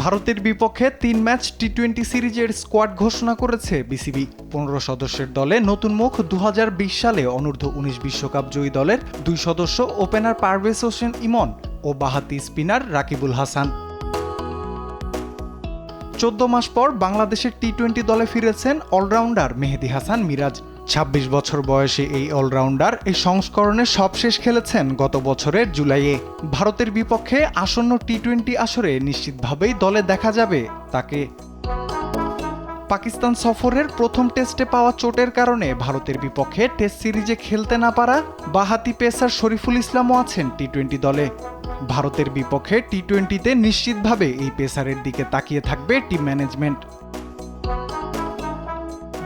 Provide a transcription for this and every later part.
ভারতের বিপক্ষে ৩ ম্যাচ টি-20 সিরিজের স্কোয়াড ঘোষণা করেছে বিসিবি। ১৫ সদস্যের দলে নতুন মুখ ২০২০ সালে অনূর্ধ্ব-১৯ বিশ্বকাপ জয়ী দলের ২ সদস্য ওপেনার পারভেজ হোসেন ইমন ও বাঁহাতি স্পিনার রাকিবুল হাসান। ১৪ মাস পর বাংলাদেশের টি-20 দলে ফিরেছেন অলরাউন্ডার মেহেদী হাসান মিরাজ। ২৬ বছর বয়সী এই অলরাউন্ডার এই সংস্করণে সবশেষ খেলেছেন গত বছরের জুলাইয়ে। ভারতের বিপক্ষে আসন্ন টি-20 আসরে নিশ্চিতভাবেই দলে দেখা যাবে তাকে। পাকিস্তান সফরের প্রথম টেস্টে পাওয়া চোটের কারণে ভারতের বিপক্ষে টেস্ট সিরিজে খেলতে না পারা বাঁহাতি পেসার শরীফুল ইসলামও আছেন টি-20 দলে। ভারতের বিপক্ষে টি-20তে নিশ্চিতভাবে এই পেসারের দিকে তাকিয়ে থাকবে টিম ম্যানেজমেন্ট।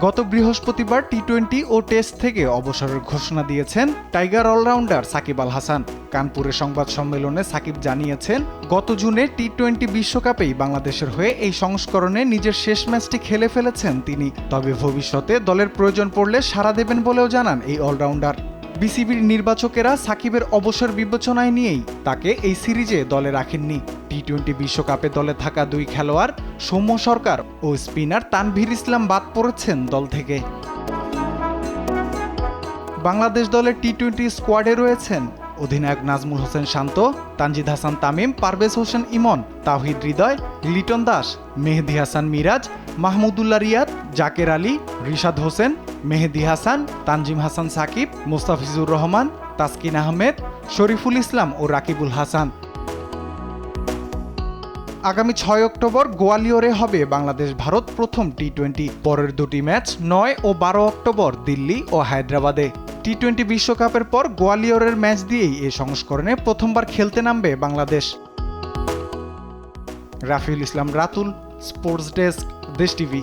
গত বৃহস্পতিবার টি-20 ও টেস্ট থেকে অবসরের ঘোষণা দিয়েছেন টাইগার অলরাউন্ডার সাকিব আল হাসান। কানপুরে সংবাদ সম্মেলনে সাকিব জানিয়েছেন, গত জুনে টি-20 বিশ্বকাপেই বাংলাদেশের হয়ে এই সংস্করণে নিজের শেষ ম্যাচটি খেলে ফেলেছেন তিনি। তবে ভবিষ্যতে দলের প্রয়োজন পড়লে সাড়া দেবেন বলেও জানান এই অলরাউন্ডার। বিসিবির নির্বাচকেরা সাকিবের অবসর বিবেচনায় নিয়েই তাকে এই সিরিজে দলে রাখেননি। টি-20 বিশ্বকাপে দলে থাকা দুই খেলোয়াড় সৌম্য সরকার ও স্পিনার তানভীর ইসলাম বাদ পড়েছেন দল থেকে। বাংলাদেশ দলের টি-20 স্কোয়াডে রয়েছেন অধিনায়ক নাজমুল হোসেন শান্ত, তানজিদ হাসান তামিম, পারভেজ হোসেন ইমন, তাওহিদ হৃদয়, লিটন দাস, মেহেদী হাসান মিরাজ, মাহমুদুল্লাহ রিয়াদ, জাকের আলী, রিশাদ হোসেন, মেহেদী হাসান, তানজিম হাসান সাকিব, মোস্তাফিজুর রহমান, তাসকিন আহমেদ, শরীফুল ইসলাম ও রাকিবুল হাসান। আগামী ৬ অক্টোবর গোয়ালিয়রে হবে বাংলাদেশ ভারত প্রথম টি-20। পরের দুটি ম্যাচ ৯ ও ১২ অক্টোবর দিল্লি ও হায়দ্রাবাদে। টি-20 বিশ্বকাপের পর গোয়ালিয়রের ম্যাচ দিয়েই এ সংস্করণে প্রথমবার খেলতে নামবে বাংলাদেশ। রাফিউল ইসলাম রাতুল, স্পোর্টস ডেস্ক, দেশ টিভি।